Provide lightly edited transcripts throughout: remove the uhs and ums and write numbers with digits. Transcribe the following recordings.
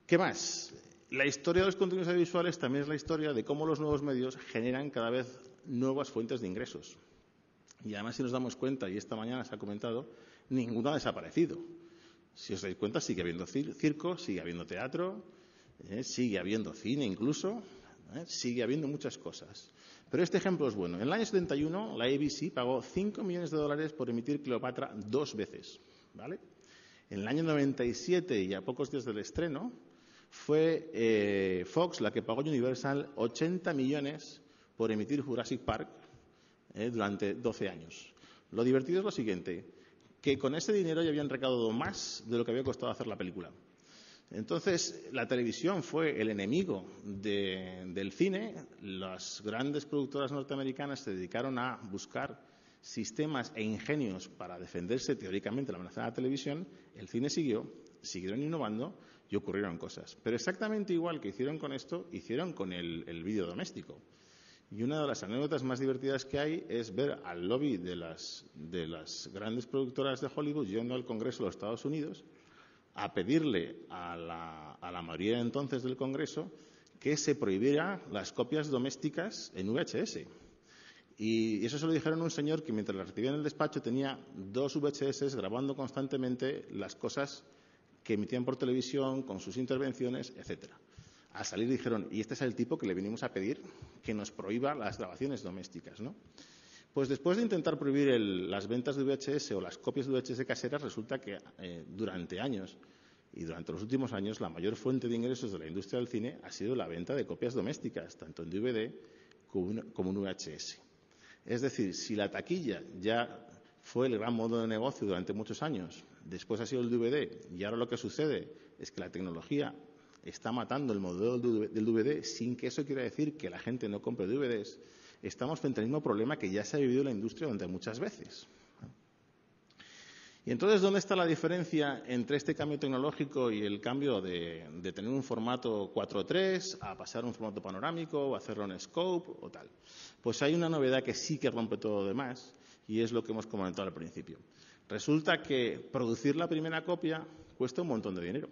¿Qué más? La historia de los contenidos audiovisuales también es la historia de cómo los nuevos medios generan cada vez nuevas fuentes de ingresos. Y además, si nos damos cuenta, y esta mañana se ha comentado, ninguno ha desaparecido. Si os dais cuenta, sigue habiendo circo, sigue habiendo teatro, sigue habiendo cine incluso, sigue habiendo muchas cosas. Pero este ejemplo es bueno. En el año 71, la ABC pagó $5 millones por emitir Cleopatra 2 veces, ¿vale? En el año 97, y a pocos días del estreno, fue Fox la que pagó a Universal 80 millones por emitir Jurassic Park durante 12 años. Lo divertido es lo siguiente, que con ese dinero ya habían recaudado más de lo que había costado hacer la película. Entonces, la televisión fue el enemigo del cine. Las grandes productoras norteamericanas se dedicaron a buscar sistemas e ingenios para defenderse teóricamente de la amenaza de la televisión. El cine siguieron innovando y ocurrieron cosas. Pero exactamente igual que hicieron con esto, hicieron con el vídeo doméstico. Y una de las anécdotas más divertidas que hay es ver al lobby de las grandes productoras de Hollywood yendo al Congreso de los Estados Unidos a pedirle a la mayoría entonces del Congreso que se prohibiera las copias domésticas en VHS. Y eso se lo dijeron a un señor que mientras la recibía en el despacho tenía 2 VHS grabando constantemente las cosas que emitían por televisión, con sus intervenciones, etcétera. Al salir dijeron, y este es el tipo que le venimos a pedir que nos prohíba las grabaciones domésticas, ¿no? Pues después de intentar prohibir las ventas de VHS o las copias de VHS caseras, resulta que durante años y durante los últimos años la mayor fuente de ingresos de la industria del cine ha sido la venta de copias domésticas, tanto en DVD como en VHS. Es decir, si la taquilla ya fue el gran modo de negocio durante muchos años, después ha sido el DVD y ahora lo que sucede es que la tecnología está matando el modelo del DVD sin que eso quiera decir que la gente no compre DVDs, estamos frente al mismo problema que ya se ha vivido en la industria durante muchas veces. Y entonces, ¿dónde está la diferencia entre este cambio tecnológico y el cambio de tener un formato 4:3 a pasar a un formato panorámico o hacerlo en scope o tal? Pues hay una novedad que sí que rompe todo lo demás y es lo que hemos comentado al principio. Resulta que producir la primera copia cuesta un montón de dinero.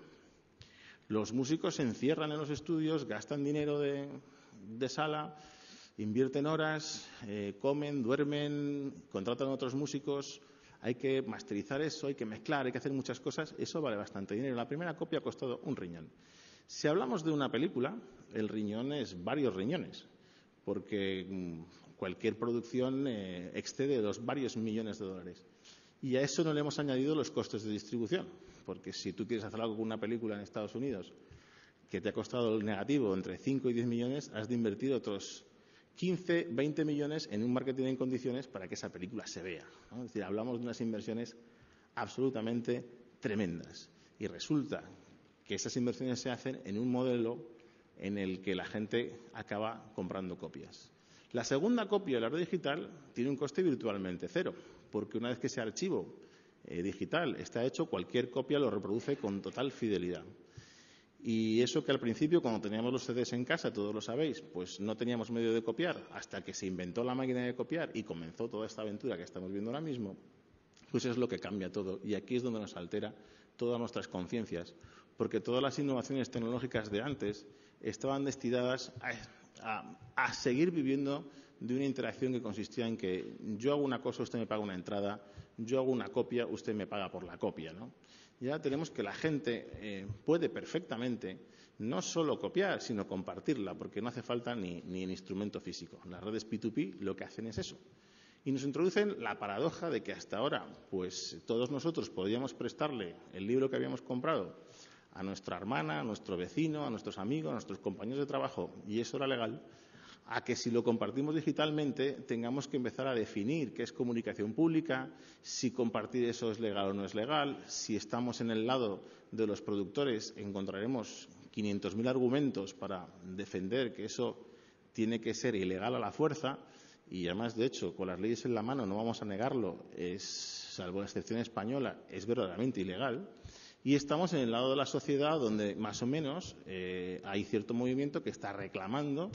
Los músicos se encierran en los estudios, gastan dinero de sala, invierten horas, comen, duermen, contratan a otros músicos. Hay que masterizar eso, hay que mezclar, hay que hacer muchas cosas. Eso vale bastante dinero. La primera copia ha costado un riñón. Si hablamos de una película, el riñón es varios riñones, porque cualquier producción excede varios millones de dólares. Y a eso no le hemos añadido los costes de distribución, porque si tú quieres hacer algo con una película en Estados Unidos que te ha costado el negativo entre 5 y 10 millones, has de invertir otros 15, 20 millones en un marketing en condiciones para que esa película se vea, ¿no? Es decir, hablamos de unas inversiones absolutamente tremendas. Y resulta que esas inversiones se hacen en un modelo en el que la gente acaba comprando copias. La segunda copia, el arte digital, tiene un coste virtualmente cero, porque una vez que ese archivo digital está hecho, cualquier copia lo reproduce con total fidelidad. Y eso que al principio, cuando teníamos los CDs en casa, todos lo sabéis, pues no teníamos medio de copiar, hasta que se inventó la máquina de copiar y comenzó toda esta aventura que estamos viendo ahora mismo, pues es lo que cambia todo. Y aquí es donde nos altera todas nuestras conciencias, porque todas las innovaciones tecnológicas de antes estaban destinadas a seguir viviendo de una interacción que consistía en que yo hago una cosa, usted me paga una entrada, yo hago una copia, usted me paga por la copia, ¿no? Ya tenemos que la gente puede perfectamente no solo copiar, sino compartirla, porque no hace falta ni el instrumento físico. Las redes P2P lo que hacen es eso. Y nos introducen la paradoja de que hasta ahora, pues todos nosotros podíamos prestarle el libro que habíamos comprado a nuestra hermana, a nuestro vecino, a nuestros amigos, a nuestros compañeros de trabajo, y eso era legal, a que si lo compartimos digitalmente tengamos que empezar a definir qué es comunicación pública, si compartir eso es legal o no es legal. Si estamos en el lado de los productores encontraremos 500.000 argumentos para defender que eso tiene que ser ilegal a la fuerza y además, de hecho, con las leyes en la mano no vamos a negarlo, salvo la excepción española, es verdaderamente ilegal. Y estamos en el lado de la sociedad donde más o menos hay cierto movimiento que está reclamando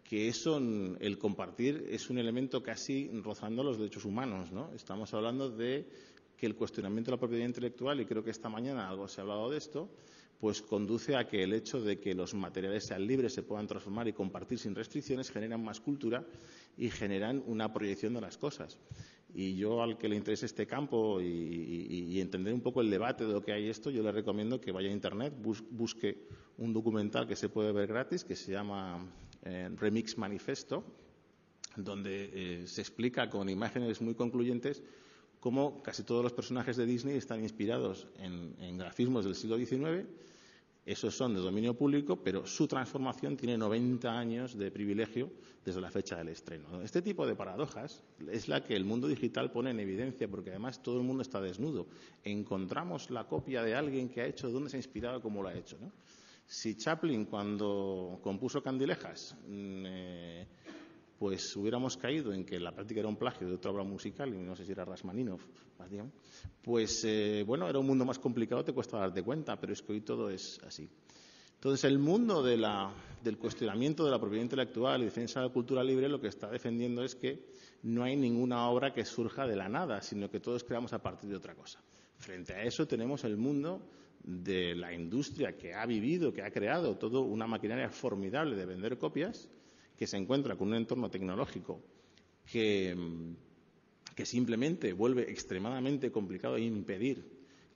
que eso, el compartir, es un elemento casi rozando los derechos humanos, ¿no? Estamos hablando de que el cuestionamiento de la propiedad intelectual, y creo que esta mañana algo se ha hablado de esto, pues conduce a que el hecho de que los materiales sean libres, se puedan transformar y compartir sin restricciones, generan más cultura y generan una proyección de las cosas. Y yo, al que le interese este campo y entender un poco el debate de lo que hay esto, yo le recomiendo que vaya a Internet, busque un documental que se puede ver gratis, que se llama Remix Manifesto, donde se explica con imágenes muy concluyentes cómo casi todos los personajes de Disney están inspirados en grafismos del siglo XIX. Esos son de dominio público, pero su transformación tiene 90 años de privilegio desde la fecha del estreno. Este tipo de paradojas es la que el mundo digital pone en evidencia, porque además todo el mundo está desnudo. Encontramos la copia de alguien que ha hecho, dónde se ha inspirado, cómo lo ha hecho, ¿no? Si Chaplin, cuando compuso Candilejas, pues hubiéramos caído en que la práctica era un plagio de otra obra musical, y no sé si era Rachmaninoff, pues bueno, era un mundo más complicado, te cuesta darte cuenta, pero es que hoy todo es así. Entonces, el mundo del cuestionamiento de la propiedad intelectual y defensa de la cultura libre lo que está defendiendo es que no hay ninguna obra que surja de la nada, sino que todos creamos a partir de otra cosa. Frente a eso tenemos el mundo de la industria que ha vivido, que ha creado toda una maquinaria formidable de vender copias, que se encuentra con un entorno tecnológico que simplemente vuelve extremadamente complicado impedir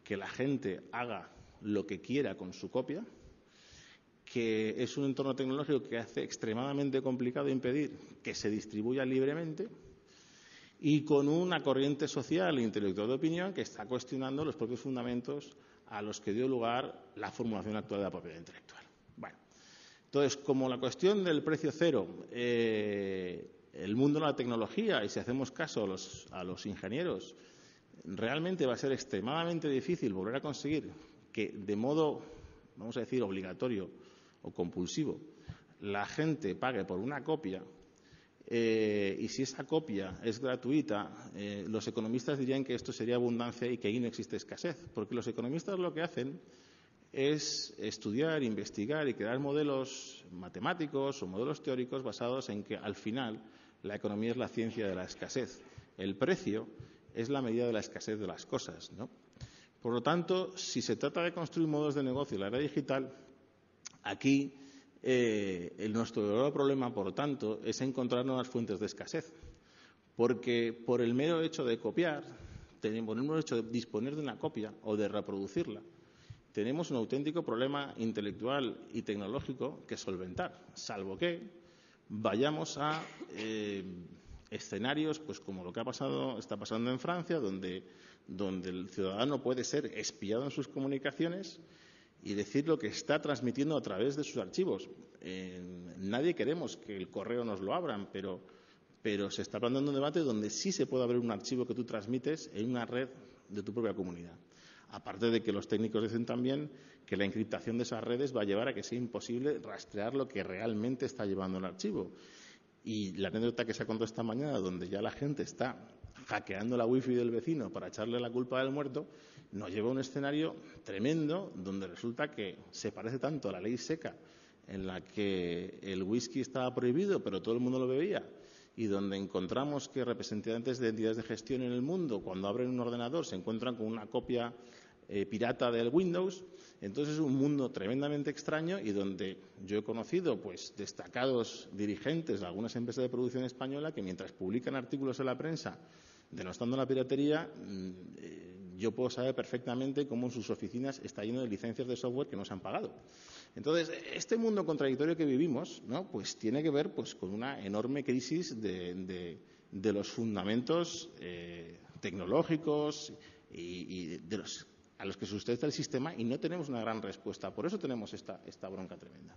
que la gente haga lo que quiera con su copia, que es un entorno tecnológico que hace extremadamente complicado impedir que se distribuya libremente, y con una corriente social e intelectual de opinión que está cuestionando los propios fundamentos a los que dio lugar la formulación actual de la propiedad intelectual. Bueno, entonces, como la cuestión del precio cero, el mundo de la tecnología, y si hacemos caso a los ingenieros, realmente va a ser extremadamente difícil volver a conseguir que de modo, vamos a decir, obligatorio o compulsivo, la gente pague por una copia. Y si esa copia es gratuita, los economistas dirían que esto sería abundancia y que ahí no existe escasez, porque los economistas lo que hacen es estudiar, investigar y crear modelos matemáticos o modelos teóricos basados en que al final la economía es la ciencia de la escasez. El precio es la medida de la escasez de las cosas, ¿no? Por lo tanto, si se trata de construir modos de negocio en la era digital, aquí nuestro verdadero problema, por lo tanto, es encontrar nuevas fuentes de escasez. Porque por el mero hecho de copiar, por el mero hecho de disponer de una copia o de reproducirla, tenemos un auténtico problema intelectual y tecnológico que solventar, salvo que vayamos a escenarios pues como lo que está pasando en Francia, donde el ciudadano puede ser espiado en sus comunicaciones y decir lo que está transmitiendo a través de sus archivos. Nadie queremos que el correo nos lo abran, pero se está planteando un debate donde sí se puede abrir un archivo que tú transmites en una red de tu propia comunidad. Aparte de que los técnicos dicen también que la encriptación de esas redes va a llevar a que sea imposible rastrear lo que realmente está llevando el archivo. Y la anécdota que se ha contado esta mañana, donde ya la gente está hackeando la wifi del vecino para echarle la culpa del muerto, nos lleva a un escenario tremendo donde resulta que se parece tanto a la ley seca en la que el whisky estaba prohibido pero todo el mundo lo bebía, y donde encontramos que representantes de entidades de gestión en el mundo, cuando abren un ordenador, se encuentran con una copia pirata del Windows. Entonces es un mundo tremendamente extraño y donde yo he conocido pues destacados dirigentes de algunas empresas de producción española que mientras publican artículos en la prensa denostando la piratería, yo puedo saber perfectamente cómo en sus oficinas está lleno de licencias de software que no se han pagado. Entonces, este mundo contradictorio que vivimos, ¿no?, pues tiene que ver pues con una enorme crisis de los fundamentos tecnológicos y a los que sustenta el sistema, y no tenemos una gran respuesta. Por eso tenemos esta bronca tremenda.